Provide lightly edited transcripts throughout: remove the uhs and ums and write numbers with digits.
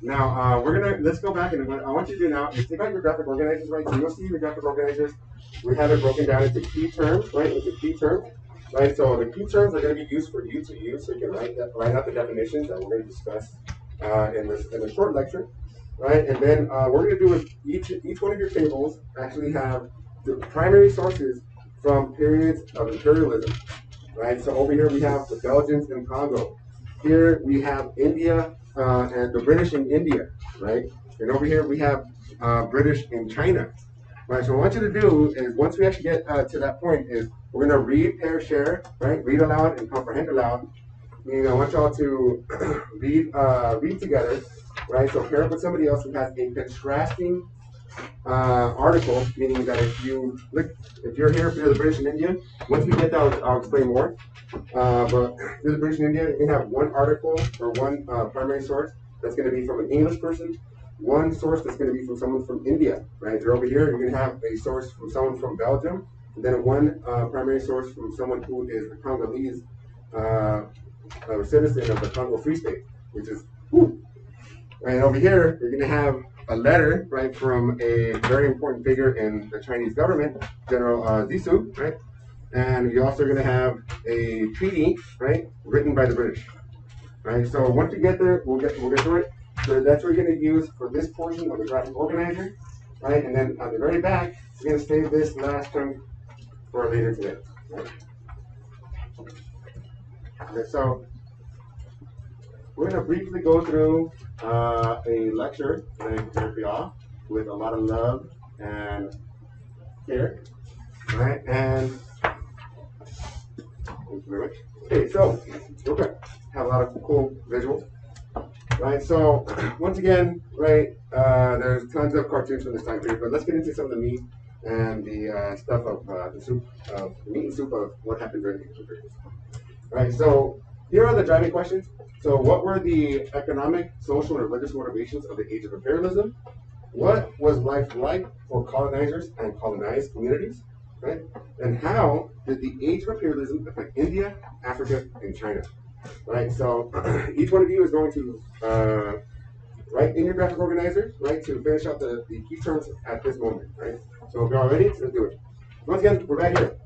Now let's go back and what I want you to do now is take out your graphic organizers, right? So you'll see the graphic organizers. We have it broken down into key terms, right? Into key terms, right? So the key terms are going to be used for you to use, so you can write out the definitions that we're going to discuss in a short lecture, right? And then what we're going to do is each one of your tables actually have the primary sources from periods of imperialism, right? So over here we have the Belgians in Congo. Here we have India and the British in India, right? And over here we have British in China, right? So what I want you to do is once we actually get to that point is we're going to read, pair, share, right? Read aloud and comprehend aloud. I want y'all to read together, right? So pair up with somebody else who has a contrasting article, meaning that if you're here for the British in India, once we get that, I'll explain more. But for the British in India, you can have one article or one primary source that's going to be from an English person, one source that's going to be from someone from India, right? If you're over here, you're going to have a source from someone from Belgium, and then one primary source from someone who is a Congolese citizen of the Congo Free State, which is whew. And over here, you're going to have a letter, right, from a very important figure in the Chinese government, General Zissou, right? And you're also going to have a treaty, right, written by the British, right? So once we get there, we'll get to it. So that's what we're going to use for this portion of the graphic organizer, right? And then on the very back, we're going to save this last chunk for later today, right? Okay, so we're going to briefly go through a lecture that I prepared for y'all with a lot of love and care, right? And thank you very much. Okay, so okay, have a lot of cool visuals, right? So once again, right, there's tons of cartoons from this time period, but let's get into some of the meat and the stuff of the soup, of the meat and soup of what happened during the ancient periods. Right, so here are the driving questions. So what were the economic, social, and religious motivations of the age of imperialism? What was life like for colonizers and colonized communities? Right? And how did the age of imperialism affect India, Africa, and China? Right, so each one of you is going to write in your graphic organizer, right, to finish out the key terms at this moment, right? So if you're all ready, let's do it. Once again, we're back here.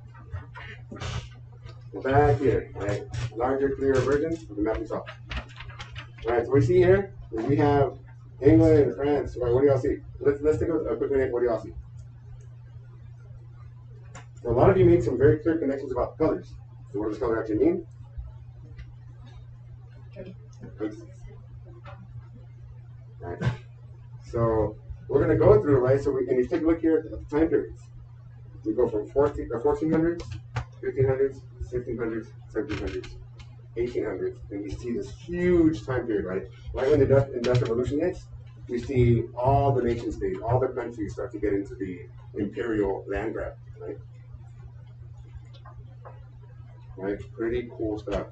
Back here, right? Larger, clearer version of the map we saw. Right, so we see here, we have England and France. Right, what do y'all see? Let's take a quick minute. What do y'all see? So a lot of you made some very clear connections about the colors. So what does color actually mean? Right. So we're going to go through, right? So and you take a look here at the time periods. We go from 1400s, 1500s, 1600s, 1700s, 1800s, and we see this huge time period, right? Right when the Industrial Revolution hits, we see all the nation states, all the countries start to get into the imperial land grab, right? Right? Pretty cool stuff.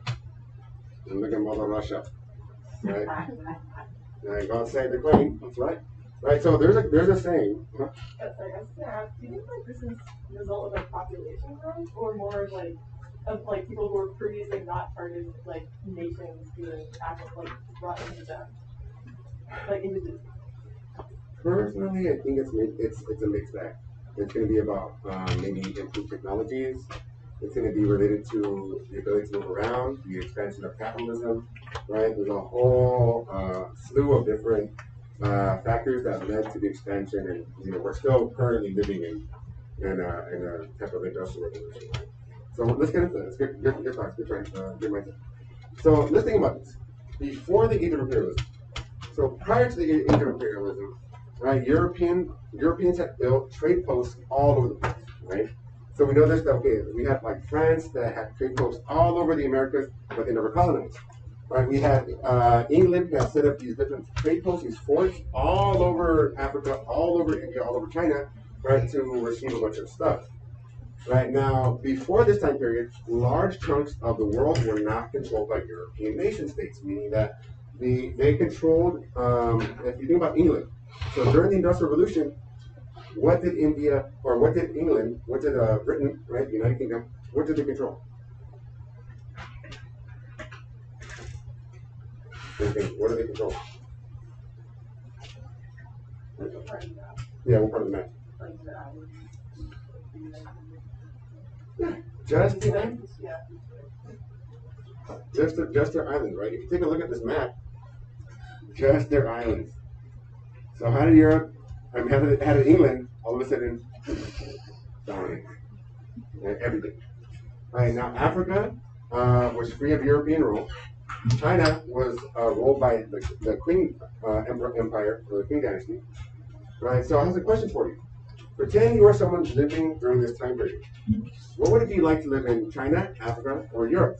And look at Mother Russia, right? And God save the Queen, that's right. Right, so there's a saying. Sorry, I was gonna ask, do you think like this is the result of like population growth or more of like people who were previously not part of like nations being like brought into them? Like into Personally, I think it's a mixed bag. It's going to be about maybe improved technologies. It's going to be related to the ability to move around, the expansion of capitalism, right? There's a whole slew of different factors that led to the expansion, and we're still currently living in a type of industrial revolution. Right? So let's get into this. Good thoughts, good mindset. So let's think about this. Before the age of imperialism, so prior to the age of imperialism, right, Europeans had built trade posts all over the place, right? So we know this, that, okay, we had like France that had trade posts all over the Americas, but they never colonized. Right, we had England that set up these different trade posts, these forts all over Africa, all over India, all over China, right, to receive a bunch of stuff. Right now, before this time period, large chunks of the world were not controlled by European nation states, meaning that they controlled, if you think about England, so during the Industrial Revolution, what did India, or what did England, what did Britain, right, the United Kingdom, what did they control? What do they control? Yeah, what part of the map? Just the island? Just their islands, right? If you take a look at this map, just their islands. So how did Europe, how did England all of a sudden dominate? Right, everything. Right, now Africa was free of European rule. China was ruled by the Qing Empire, or the Qing Dynasty. Right, so I have a question for you. Pretend you are someone living during this time period. What would it be like to live in China, Africa, or Europe?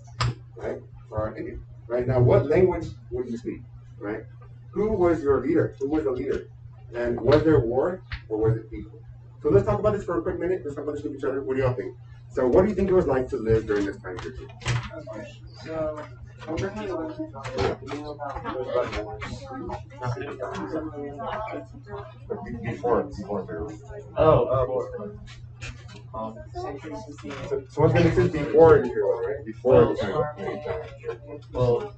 Right? Or India? Right? Now, what language would you speak? Right? Who was your leader? Who was the leader? And was there war or was it peaceful? So let's talk about this for a quick minute. Let's talk about this with each other. What do y'all think? So what do you think it was like to live during this time period? So, Before Pharaoh. So what's going to exist before Pharaoh, right? Before the time. Well,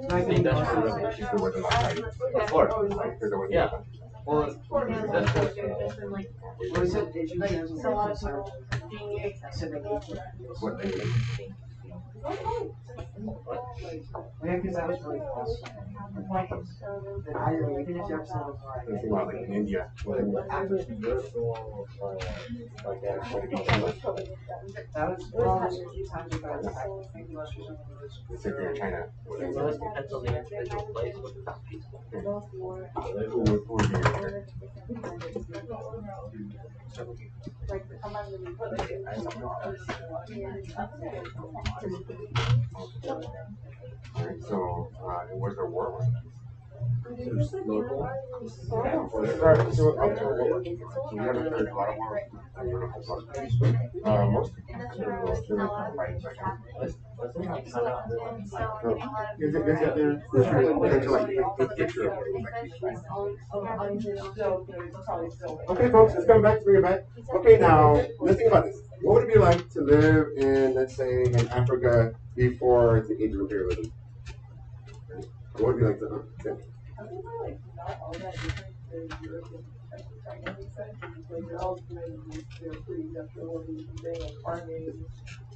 I mean, There was a lot of fighting. before. Yeah. Well, that's just, Well, he said Egyptians were concerned. He said they gave What language? Yeah, because that was really close. Then I don't know, even if Jefferson was Something about like in India. right. That was, well, there's a few times about it. I think most recently was. It's like in China. well, it depends on the individual place, what is peaceful. Who would be your leader? Alright, so was there war? Local. Alright, so up to war. So we haven't heard a lot of war. Most Wasn't like kind of is it out there? There's like a picture of what it was like. Okay, folks, let's come back to bring it back. Okay, now let's think about this. What would it be like to live in, let's say, in Africa before the age of imperialism? What would it be like to? I think we're like not all that different than Europe and China, we said. Like they're all doing pretty industrial thing, like farming,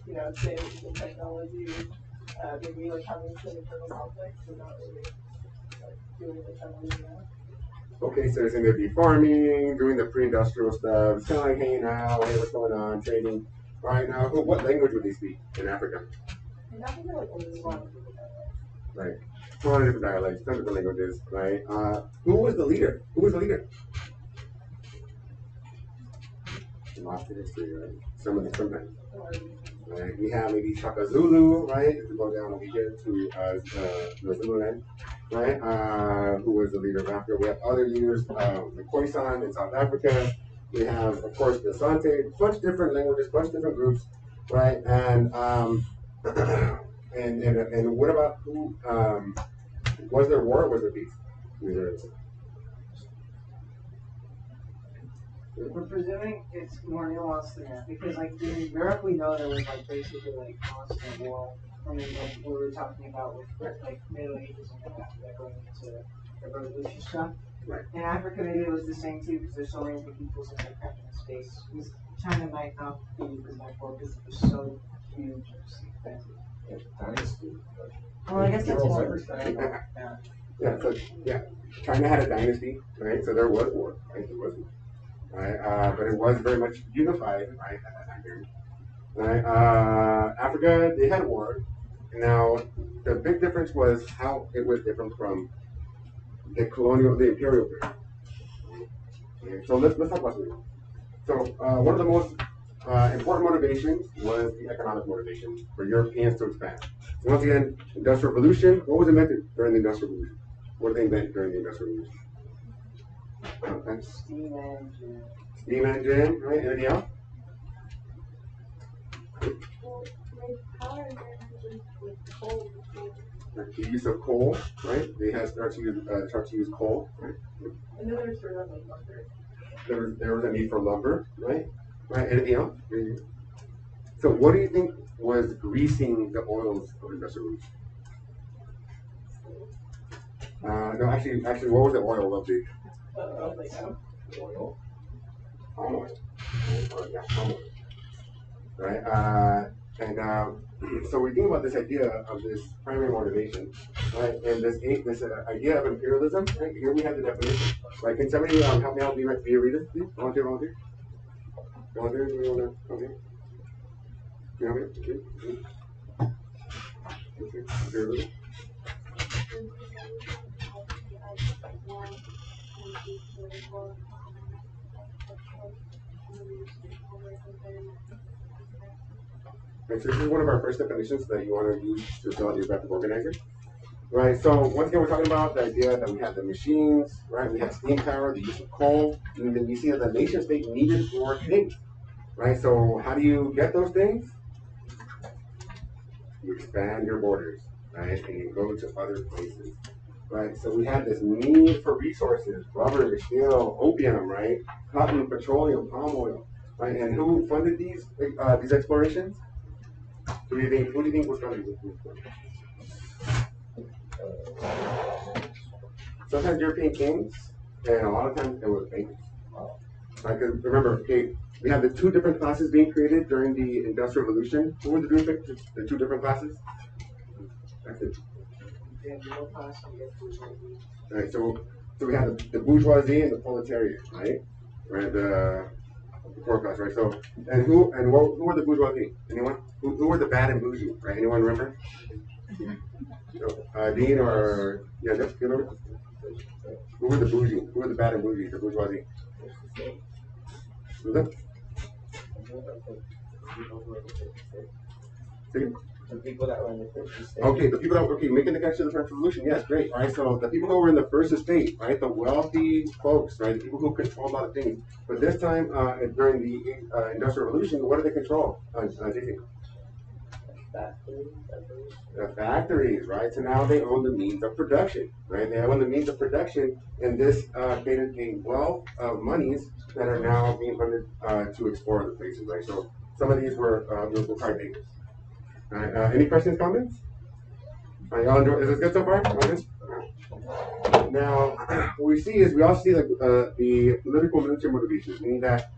things and technology, maybe like having some internal conflicts, but not really like doing the kind of living now. Okay, so there's going to be farming, doing the pre-industrial stuff, it's kind of like hanging out, hey, what's going on, trading. Right now, what language would they speak in Africa? And I think they're like only one. Right. A lot of different dialects, tons of different languages, right? Who was the leader? Who was the leader? Lost the history, right? Sometimes. Right? We have maybe Shaka Zulu, right? If we go down over here to the Zululand, right? Who was the leader of Africa? We have other leaders, the Khoisan in South Africa. We have, of course, the Asante, a bunch of different languages, bunch of different groups, right? And and what about who? Was there war or was there peace? We're presuming it's more nuanced than that because, like, in Europe, we know there was like basically like constant war. I mean, like what we were talking about with like Middle Ages and after that going into the revolution stuff. Right. In Africa, maybe it was the same too because there's so many different peoples in that kind of space. Because China might not be as much war because it's so huge and just expensive. Dynasty. Well, I guess that's one percent. Yeah, so yeah, China had a dynasty, right? So there was war, right? It was war, right? But it was very much unified, right? At that time period, right? Africa, they had war. Now, the big difference was how it was different from the imperial period. Okay, so let's talk about something. So one of the most important motivations was the economic motivation for Europeans to expand. So once again, Industrial Revolution. What was invented during the Industrial Revolution? What did they invent during the Industrial Revolution? Okay. Steam engine. Steam engine, right? Anything else? Like the use of coal, right? They had start to use coal, right? And then there's sort of like lumber. There was a need for lumber, right? Right. Anything else? So what do you think was greasing the oils of Industrial Revolution? No, actually, what was the oil of the Like, oil? Palm oil. Yeah, palm oil. Right? So we think about this idea of this primary motivation, right? And this idea of imperialism, right? Here we have the definition. Right? Can somebody help me out? Be a reader, please? Volunteer. Volunteer. Do you want to? Okay. Can you help me? Okay. Imperialism. Right, so this is one of our first definitions that you want to use to fill out your graphic organizer. Right, so once again, we're talking about the idea that we have the machines, right? We have steam power, the use of coal, and then we see that the nation state needed more things, right? So how do you get those things? You expand your borders, right? And you go to other places, right? So we have this need for resources, rubber, steel, opium, right? Cotton, petroleum, palm oil, right? And who funded these explorations? Who do you think was funding these explorations? Sometimes European kings, and a lot of times it was bankers. Right? Because remember, okay, we have the two different classes being created during the Industrial Revolution. Who were the two different classes? That's it. Right, so we have the bourgeoisie and the proletariat, right? Right, the core class, right? So, who were the bourgeoisie? Anyone? Who were the bad and bougie, right? Anyone remember? Dean or yeah, Jeff, you remember? Who were the bougie? Who were the bad and bougie? The bourgeoisie. Who's that? The people that were in the first estate. Okay, the people that making the connection to the French Revolution, yes, great, right? So the people who were in the first estate, right, the wealthy folks, right, the people who controlled a lot of things. But this time, during the Industrial Revolution, what did they control? JC? The factories, right? So now they own the means of production, right? They own the means of production, and this created a wealth of monies that are now being funded to explore other places, right? So some of these were card takers. All right, any questions, comments? All right, y'all enjoy, is this good so far? Now, what we see is we all see the political military motivations, meaning that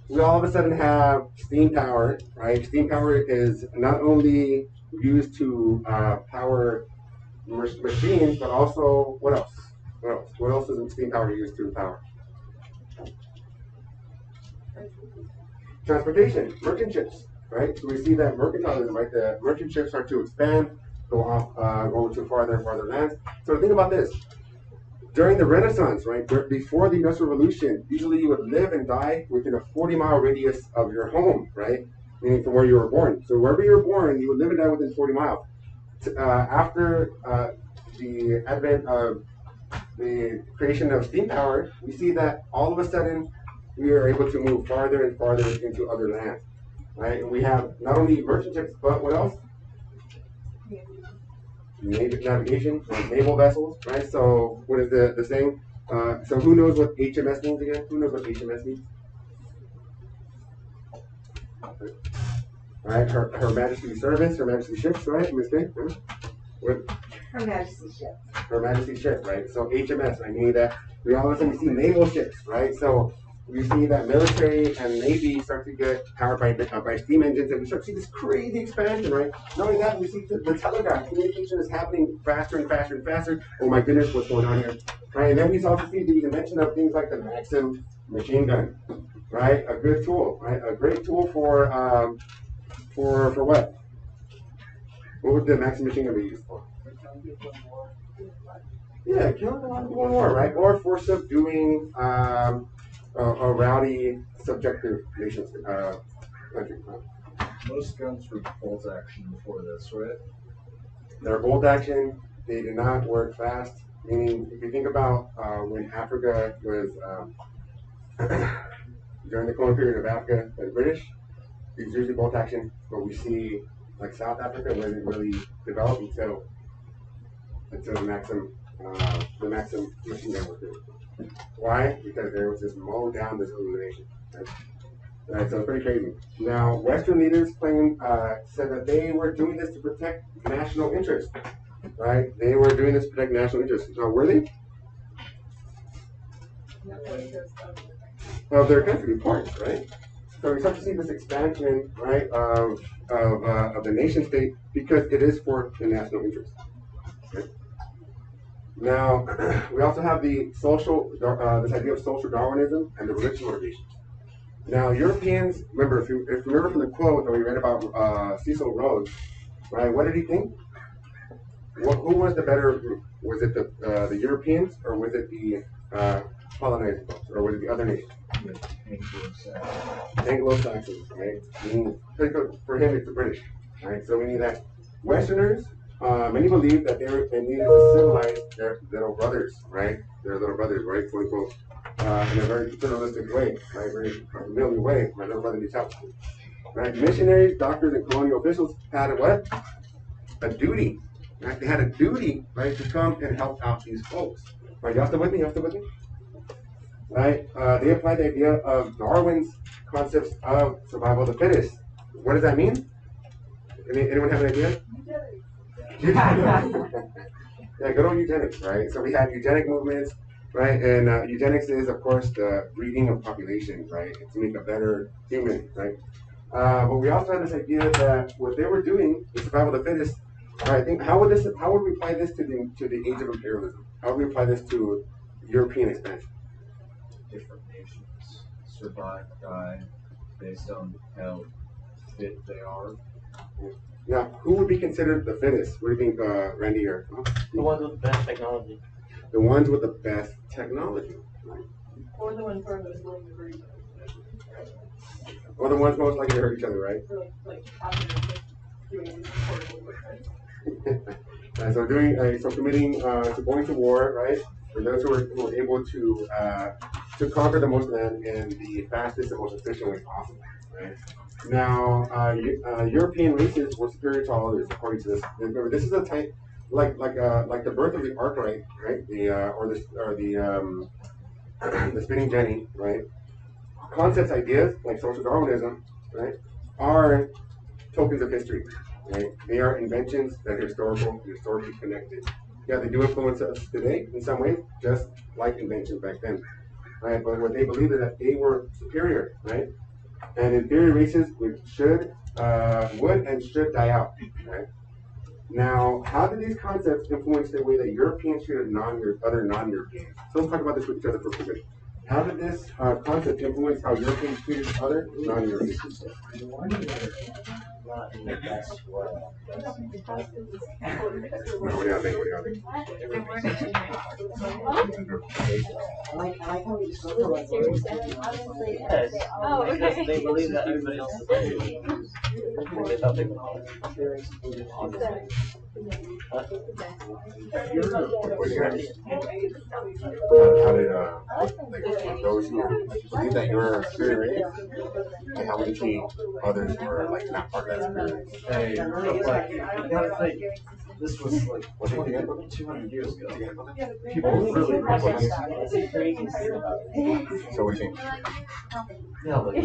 we all of a sudden have steam power, right? Steam power is not only used to power machines, but also what else? What else is steam power used to power? Transportation, merchant ships, right? So we see that mercantilism, right? The merchant ships start to expand, go to farther and farther lands. So think about this. During the Renaissance, right, before the Industrial Revolution, usually you would live and die within a 40-mile radius of your home, right? Meaning from where you were born. So wherever you were born, you would live and die within 40 miles. After the advent of the creation of steam power, we see that all of a sudden we are able to move farther and farther into other lands, right? And we have not only merchant ships, but what else? Navigation, naval vessels, right? So what is the saying? So who knows what HMS means again? Who knows what HMS means? All right, Her Majesty's Service, Her Majesty's Ships, right? Miss Kay? What? Her Majesty's ship. Her Majesty's Ship, right? So HMS, I mean that we all of a sudden see naval ships, right? So we see that military and navy start to get powered by steam engines, and we start to see this crazy expansion, right? Not only that, we see the telegraph communication is happening faster and faster and faster. Oh my goodness, what's going on here, right? And then we also see the invention of things like the Maxim machine gun, right? A good tool, right? A great tool for what? What would the Maxim machine gun be used for? Yeah, killing a lot of people in war, right? Or for subduing a rowdy, subjective nation country. Most guns were bolt action before this, right? They're bolt action. They do not work fast. Meaning, if you think about when Africa was during the colonial period of Africa by the British, it was usually bolt action. But we see like South Africa wasn't really developed until the Maxim machine gun was built. Why? Because there was this mow down this illumination. Right, so it's pretty crazy. Now, Western leaders said that they were doing this to protect national interest. right? They were doing this to protect national interests. Now, were they? Of their country, of course, right? So we start to see this expansion, right, of the nation state because it is for the national interest. Okay? Now, we also have the this idea of social Darwinism and the religious motivation. Now, Europeans, remember, if you remember from the quote that we read about Cecil Rhodes, right? What did he think? Who was the better group? Was it the Europeans or was it the colonized folks, or was it the other nations? Anglo-Saxons, right? For him, it's the British, right? So we need that. Westerners, many believe that they needed to civilize their little brothers, right? Their little brothers, right? Quote unquote, in a very paternalistic way, right? Very familiar way. My little brother needs help, right? Missionaries, doctors, and colonial officials had a what? A duty, right? They had a duty, right, to come and help out these folks. Right? Y'all still with me? Y'all still with me? Right? They applied the idea of Darwin's concepts of survival of the fittest. What does that mean? Anyone have an idea? Yeah, good old eugenics, right? So we have eugenic movements, right? And eugenics is, of course, the breeding of populations, right? To make a better human, right? But we also have this idea that what they were doing, the survival of the fittest, I think, how would we apply this to the age of imperialism? How would we apply this to European expansion? Different nations survive, die based on how fit they are. Now, who would be considered the fittest? What do you think, Randy? Or The ones with the best technology. the ones with the best technology, Or the ones who are most willing to breed. or the ones most likely to hurt each other, right? So like doing these horrible movements. So committing to going to war, right? For those who are able to conquer the most land in the fastest and most efficient way possible, right? Now, European races were superior to all others, according to this. Remember, this is a type like the birth of the arkwright, right? The spinning jenny, right? Concepts, ideas like social Darwinism, right, are tokens of history, right? They are inventions that are historically connected. Yeah, they do influence us today in some ways, just like inventions back then, right? But what they believe is that they were superior, right? And inferior races would and should die out, right? Now, how did these concepts influence the way that Europeans treated other non-Europeans? So let's talk about this with each other for a bit. How did this concept influence how Europeans treated other non-Europeans? Not in the best way. What do y'all think? I like how we just go like Yes, because they believe that everybody else is like they thought they were How did those who believe that you're superior race, and how would you treat others who are like not part of that superior race? Hey, like, you gotta think, this was like 200 years ago. People really So what do you think? yeah, like,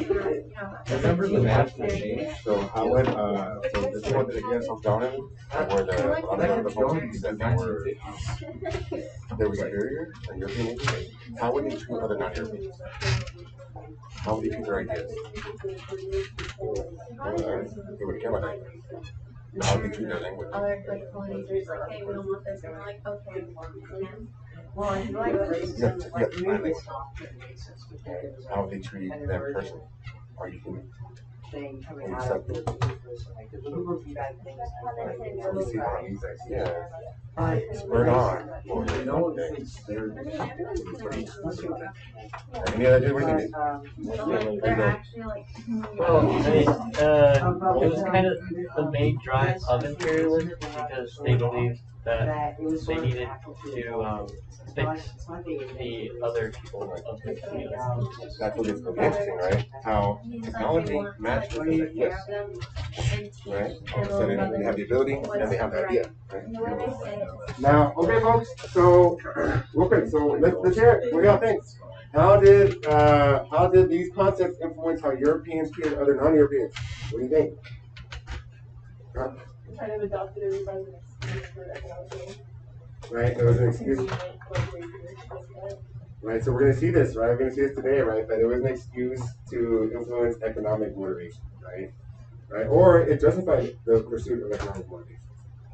remember the map that changed? So how would so this one against social Darwinism, where the folks that they were superior and European nations, how would they treat other non-Europeans? How would they treat their ideas? They would care about that. How would they treat their language? Other like colonizers like, hey, we don't want this, and we're like, okay. well, I feel like racism Yeah, like yeah, really stopped and made sense because How would they treat them personally? Are you human? thing coming out of the like the people who bad things So we see how these ideas but spurred on. No one thinks they're Any other what do you think? They're actually like, Well, I mean, it was kind of the main drive of imperialism because they believed that it was they sort of needed actual to fix the other people of the community. That's what gets really interesting, right? How technology matched with those ideas, right? All of a sudden, they have the ability and they have the idea, right? Now, okay, folks. So, real quick. So let's hear it. What do y'all think? How did these concepts influence how Europeans treated other non-Europeans? What do you think? Kind of adopted everybody's excuse for economic gain. right? There was an excuse. Convenient, like, way to disconnect. Right, so we're going to see this, right? We're going to see this today, right? That it was an excuse to influence economic motivation, right? Right, or it justified the pursuit of economic motivation,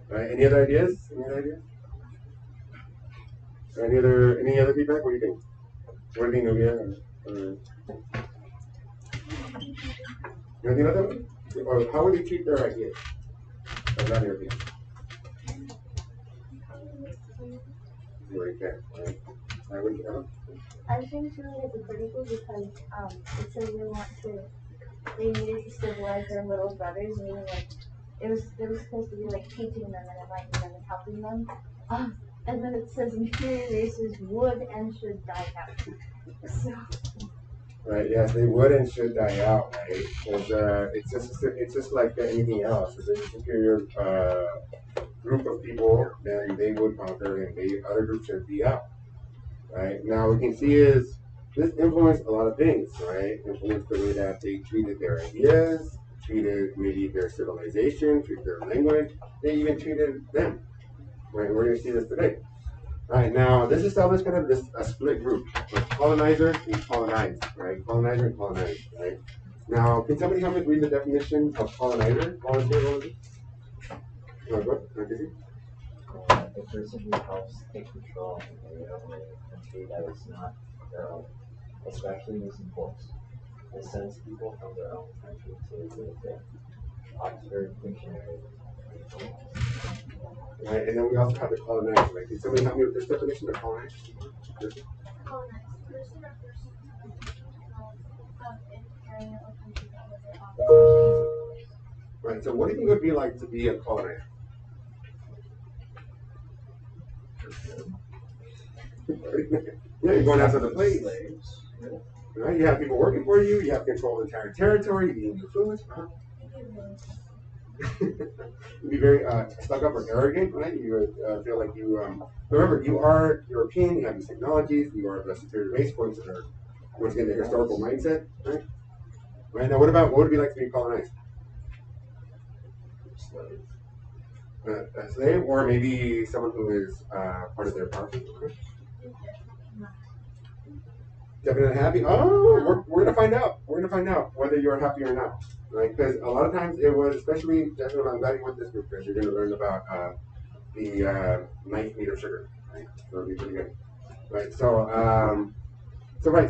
right? Any other ideas? Any other ideas? Any other feedback? What do you think? What do you think, Nubia? You know another one? Or how would they treat their ideas? Or not your opinion? You already can, right? I would, I think too it's critical because it says they needed to civilize their little brothers, meaning like they were supposed to be like teaching them and enlightening them and helping them. And then it says inferior races would and should die out. So right, yes, they would and should die out, right? Because it's just like anything else. If there's a superior group of people, then they would conquer and other groups should be out. Right? Now we can see is this influenced a lot of things, right? Influenced the way that they treated their ideas, treated maybe their civilization, treated their language, they even treated them. Right? We're gonna see this today. Right, now this established kind of a split group of colonizer and colonized, right? Colonizer and colonized, right? Now, can somebody help me read the definition of colonizer? Volunteer. A person who helps take control of an area of a country that is not their own, especially using force. It sends people from their own country to live there. Oxford Dictionary. Right, and then we also have the colonized, right? Can somebody help me with this definition of colonized? colonized person or person of area or country that was their own. Right, so what do you think it would be like to be a colonizer? Yeah, you're going after the place. Right? You have people working for you, you have control of the entire territory, you need influence. You'd be very stuck up or arrogant, right? You would feel like you, remember, you are European, you have these technologies, you are the superior race points that are, once again, the historical mindset, right? Right, now what would it be like to be colonized? A slave, or maybe someone who is part of their powerful group. Definitely happy. Oh, we're gonna find out. We're gonna find out whether you're happy or not, right? Because a lot of times it was, especially definitely I'm glad you went this group because you're gonna learn about the ninth meter sugar, right? So it'll be pretty good, right? So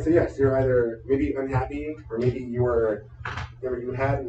yes, you're either maybe unhappy or maybe you had